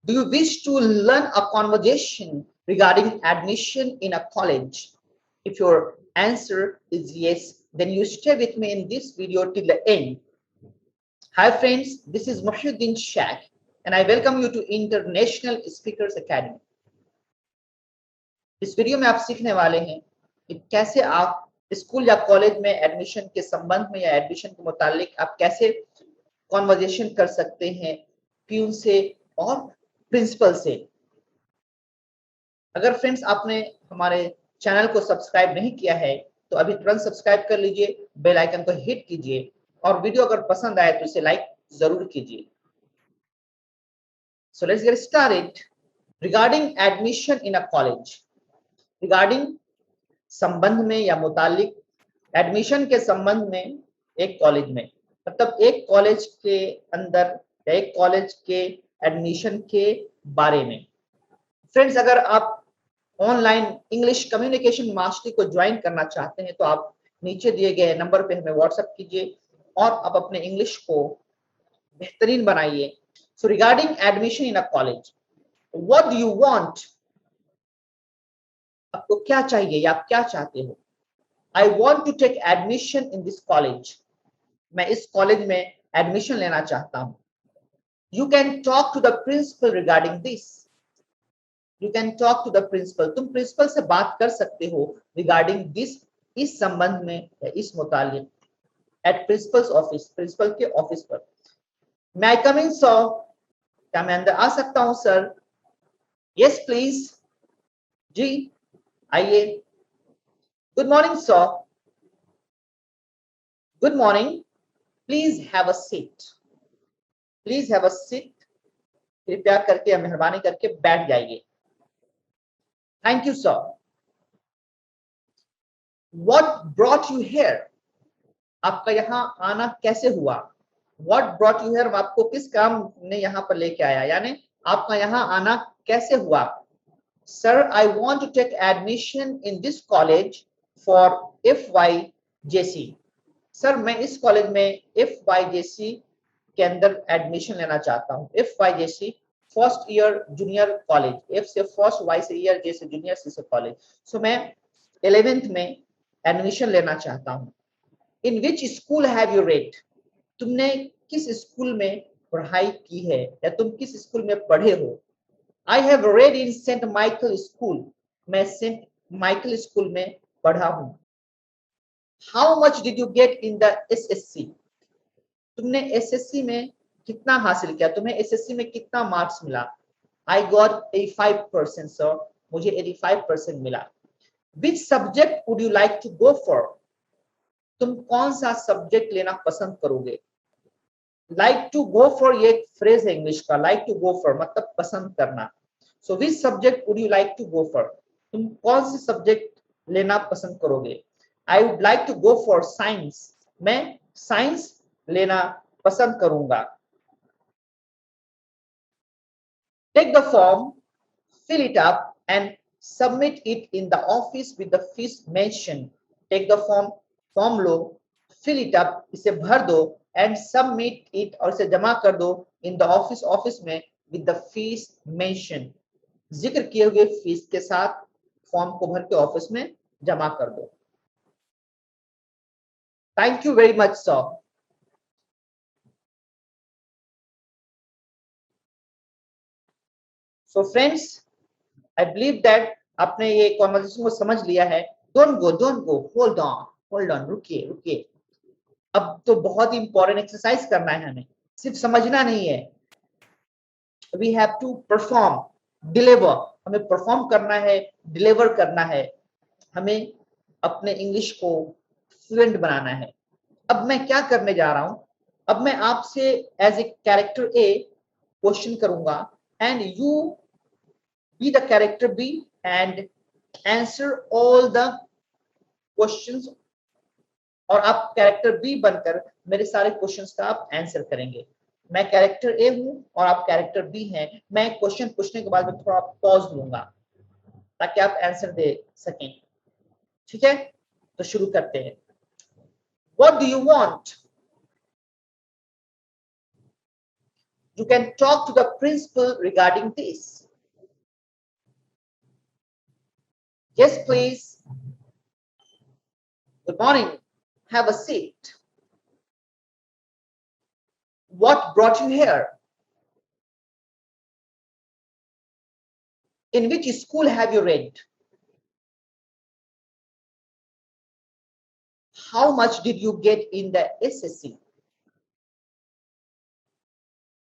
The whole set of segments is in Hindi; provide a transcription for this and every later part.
Do you wish to learn a conversation regarding admission in a college? If your answer is yes, then you stay with me in this video till the end. Hi friends, this is Muhyiddin Shak and I welcome you to International Speakers Academy. इस वीडियो में आप सीखने वाले हैं कि कैसे आप स्कूल या कॉलेज में एडमिशन के संबंध में या एडमिशन के मुतालिक आप कैसे कॉन्वर्जेशन कर सकते हैं प्यून से और प्रिंसिपल से। अगर फ्रेंड्स आपने हमारे चैनल को सब्सक्राइब नहीं किया है तो अभी तुरंत सब्सक्राइब कर लीजिए, बेल आइकन को हिट कीजिए और वीडियो अगर पसंद आए तो इसे लाइक जरूर कीजिए। So let's get started. Regarding admission in a college, regarding संबंध में या मुतालिक एडमिशन के संबंध में एक कॉलेज में, मतलब एक कॉलेज के अंदर या एक कॉलेज के एडमिशन के बारे में। फ्रेंड्स, अगर आप ऑनलाइन इंग्लिश कम्युनिकेशन मास्टरी को ज्वाइन करना चाहते हैं तो आप नीचे दिए गए नंबर पे हमें व्हाट्सएप कीजिए और आप अपने इंग्लिश को बेहतरीन बनाइए। So regarding admission in a college, what do you want? आपको क्या चाहिए या आप क्या चाहते हो? I want to take admission in this college, मैं इस कॉलेज में एडमिशन लेना चाहता हूं। You can talk to the principal regarding this, you can talk to the principal, तुम प्रिंसिपल से बात कर सकते हो रिगार्डिंग दिस, इस संबंध में या इस मुतालिक, एट प्रिंसिपल्स ऑफिस, प्रिंसिपल के ऑफिस पर। मैं आई कम इन सर, क्या मैं अंदर आ सकता हूं सर? यस प्लीज, जी आइए। Good morning sir, good morning, please have a seat, please have a seat, कृपया करके या मेहरबानी करके बैठ जाइए। Thank you sir. What brought you here, आपका यहाँ आना कैसे हुआ? व्हाट ब्रॉट यू हियर, आपको किस काम ने यहाँ पर लेके आया, यानी आपका यहाँ आना कैसे हुआ? Sir, I want to take admission in this college for FYJC, sir मैं इस कॉलेज में FYJC के अंदर एडमिशन लेना चाहता हूँ। FYJC first year junior college, F से फर्स्ट, Y से ईयर, J से जूनियर, C से कॉलेज। सो मैं 11th में एडमिशन लेना चाहता हूँ। In which school have you read, तुमने किस स्कूल में पढ़ाई की है या तुम किस स्कूल में पढ़े हो? I have read in Saint Michael school, मैं सेंट माइकल स्कूल में पढ़ा हूं। How much did you get in the SSC, तुमने SSC में कितना हासिल किया, तुम्हें SSC में कितना मार्क्स मिला? आई गॉट 85% सर, मुझे 85% मिला। Which subject would you like to go for, तुम कौन सा सब्जेक्ट लेना पसंद करोगे? लाइक टू गो फॉर ये फ्रेज है इंग्लिश का, लाइक टू गो फॉर मतलब पसंद करना। So which subject would you like to go for, तुम कौन सी सब्जेक्ट लेना पसंद करोगे? I would like to go for science, मैं साइंस लेना पसंद करूंगा। Take the form, fill it up and submit it in the office with the fees mentioned. Take the form, form low, fill it up, इसे भर दो, and submit it, और इसे जमा कर दो in the office, ऑफिस में with the fees mentioned, जिक्र किए हुए फीस के साथ फॉर्म को भर के ऑफिस में जमा कर दो। Thank you very much sir. So friends, I believe that आपने ये कॉन्वर्सेशन को समझ लिया है। डोंट गो, होल्ड ऑन, रुकिए रुकिए। अब तो बहुत ही इंपॉर्टेंट एक्सरसाइज करना है हमें, सिर्फ समझना नहीं है। We have to perform, deliver, हमें परफॉर्म करना है, डिलीवर करना है, हमें अपने इंग्लिश को फ्लुएंट बनाना है। अब मैं क्या करने जा रहा हूं, अब मैं आपसे as a character A question करूंगा and you be the character B and answer all the questions, और आप कैरेक्टर B बनकर मेरे सारे क्वेश्चंस का आप आंसर करेंगे। मैं कैरेक्टर A हूं और आप कैरेक्टर B हैं। मैं क्वेश्चन पूछने के बाद में थोड़ा पॉज लूंगा ताकि आप आंसर दे सकें, ठीक है? तो शुरू करते हैं। What do you want? You can talk to the principal regarding this. Yes, please. Good morning. Have a seat. What brought you here? In which school have you read? How much did you get in the SSC?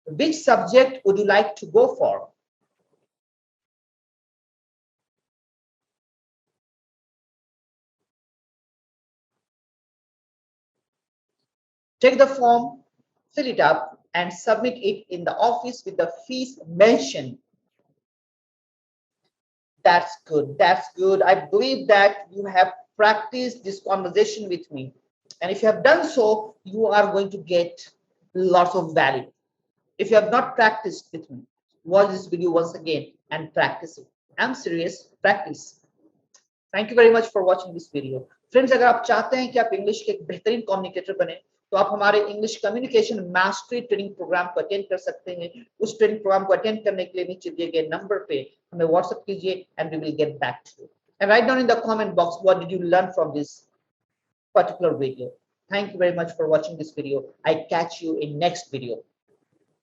Which subject would you like to go for? Take the form, fill it up, and submit it in the office with the fees mentioned. That's good. That's good. I believe that you have practiced this conversation with me. And if you have done so, you are going to get lots of value. If you have not practiced with me, watch this video once again and practice it. I'm serious. Practice. Thank you very much for watching this video friends. अगर आप चाहते हैं कि आप इंग्लिश के एक बेहतरीन कम्युनिकेटर बने तो आप हमारे English communication mastery training programme को अटेंड कर सकते हैं। उस ट्रेनिंग प्रोग्राम को अटेंड करने के लिए नीचे दिए गए नंबर पे हमें व्हाट्सएप कीजिए and we will get back to you and write down in the comment box what did you learn from this particular video. Thank you very much for watching this video. I catch you in next video.